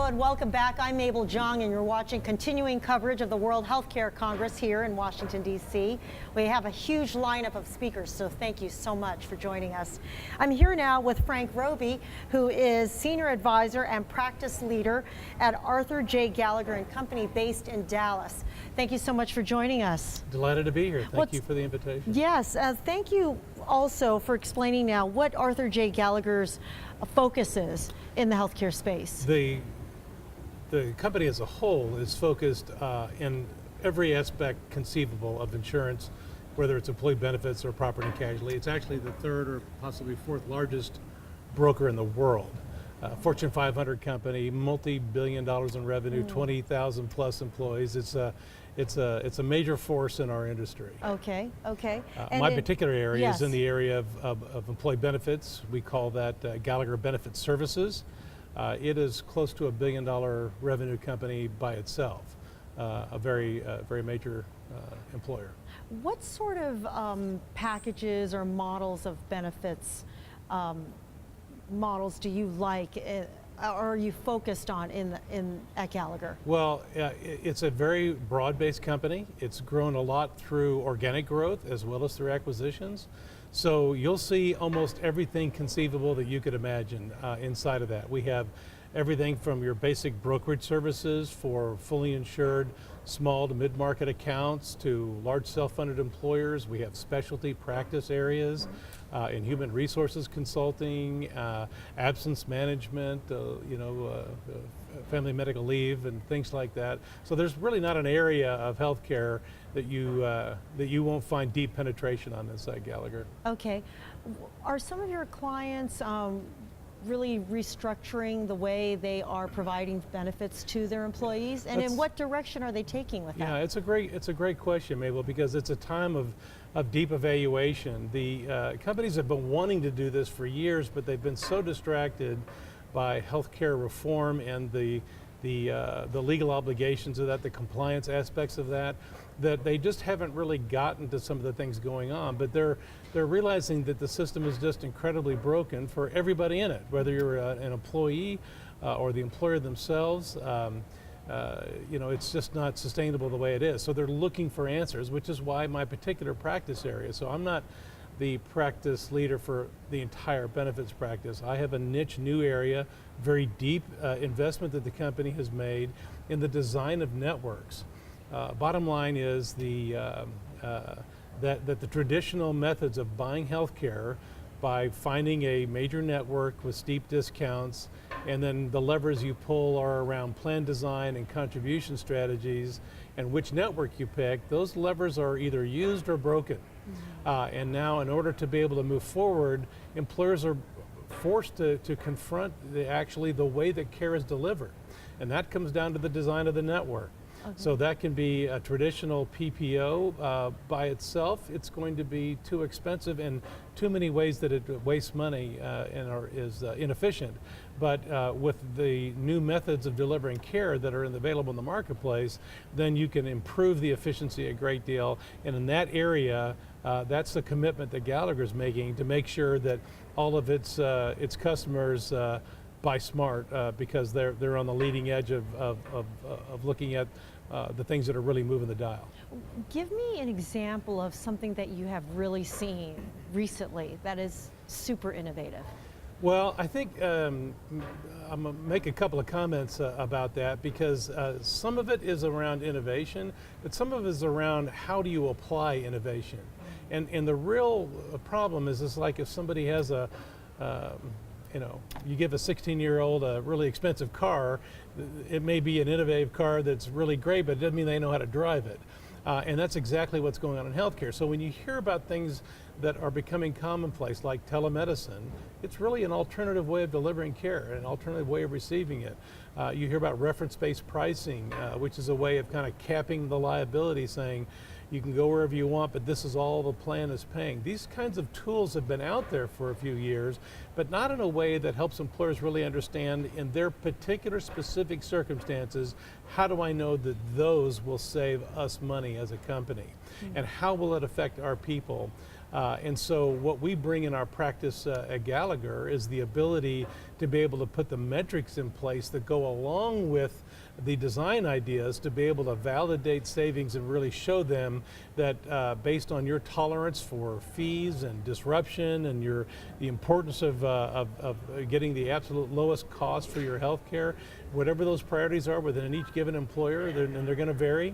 and welcome back. I'm Mabel Jong, and you're watching continuing coverage of the World Healthcare Congress here in Washington, D.C. We have a huge lineup of speakers, so thank you so much for joining us. I'm here now with Frank Roby, who is Senior Advisor and Practice Leader at Arthur J. Gallagher & Company based in Dallas. Thank you so much for joining us. Delighted to be here. Thank you for the invitation. Yes, thank you also for explaining now what Arthur J. Gallagher's focus is in the healthcare space. The company as a whole is focused in every aspect conceivable of insurance, whether it's employee benefits or property and casualty. It's actually the third or possibly fourth largest broker in the world. Fortune 500 company, multi-billion dollars in revenue, 20,000 plus employees. It's a major force in our industry. Okay. My particular area yes. is in the area of employee benefits. We call that Gallagher Benefit Services. It is close to $1 billion revenue company by itself, a very major employer. What sort of packages or models of benefits models do you like, or are you focused on at Gallagher? Well, it's a very broad-based company. It's grown a lot through organic growth as well as through acquisitions. So you'll see almost everything conceivable that you could imagine inside of that. We have everything from your basic brokerage services for fully insured small to mid-market accounts to large self-funded employers. We have specialty practice areas in human resources consulting, absence management, family medical leave and things like that. So there's really not an area of healthcare that you won't find deep penetration on inside Gallagher. Okay. Are some of your clients really restructuring the way they are providing benefits to their employees, and in what direction are they taking with that? Yeah, it's a great question, Mabel, because it's a time of deep evaluation. The companies have been wanting to do this for years, but they've been so distracted by healthcare reform and the legal obligations of that, the compliance aspects of that they just haven't really gotten to some of the things going on. But they're realizing that the system is just incredibly broken for everybody in it, whether you're an employee or the employer themselves. It's just not sustainable the way it is. So they're looking for answers, which is why my particular practice area. So I'm not the practice leader for the entire benefits practice. I have a niche new area, very deep investment that the company has made in the design of networks. Bottom line is that the traditional methods of buying healthcare by finding a major network with steep discounts, and then the levers you pull are around plan design and contribution strategies and which network you pick, those levers are either used or broken. And now in order to be able to move forward, employers are forced to confront the way that care is delivered. And that comes down to the design of the network. Okay. So that can be a traditional PPO by itself. It's going to be too expensive and too many ways that it wastes money and is inefficient. But with the new methods of delivering care that are available in the marketplace, then you can improve the efficiency a great deal. And in that area, that's the commitment that Gallagher's making to make sure that all of its customers buy smart because they're on the leading edge of looking at the things that are really moving the dial. Give me an example of something that you have really seen recently that is super innovative. Well, I think I'm going to make a couple of comments about that because some of it is around innovation, but some of it is around how do you apply innovation. And the real problem is it's like if somebody has you give a 16-year-old a really expensive car, it may be an innovative car that's really great, but it doesn't mean they know how to drive it. And that's exactly what's going on in healthcare. So when you hear about things that are becoming commonplace, like telemedicine, it's really an alternative way of delivering care, an alternative way of receiving it. You hear about reference-based pricing, which is a way of kind of capping the liability, saying, you can go wherever you want, but this is all the plan is paying. These kinds of tools have been out there for a few years, but not in a way that helps employers really understand in their particular specific circumstances, how do I know that those will save us money as a company? And how will it affect our people? And so what we bring in our practice at Gallagher is the ability to be able to put the metrics in place that go along with the design ideas to be able to validate savings and really show them that based on your tolerance for fees and disruption and the importance of getting the absolute lowest cost for your health care, whatever those priorities are within each given employer, and they're going to vary,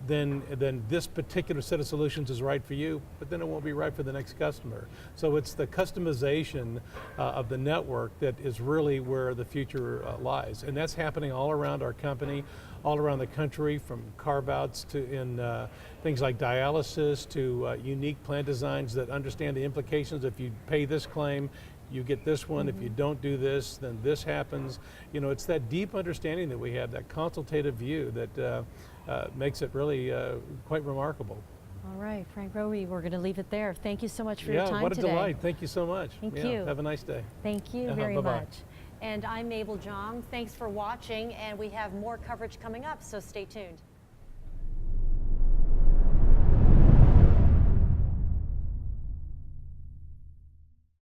then this particular set of solutions is right for you, but then it won't be right for the next customer. So it's the customization of the network that is really where the future lies. And that's happening all around our company, all around the country, from carve-outs to in things like dialysis to unique plan designs that understand the implications. If you pay this claim, you get this one. If you don't do this, then this happens. You know, it's that deep understanding that we have, that consultative view that makes it really quite remarkable. All right, Frank Roby, we're going to leave it there. Thank you so much for your time today. Yeah, what a delight. Thank you so much. Thank you. Have a nice day. Thank you very bye-bye. much. And I'm Mabel Jong. Thanks for watching, and we have more coverage coming up, so stay tuned.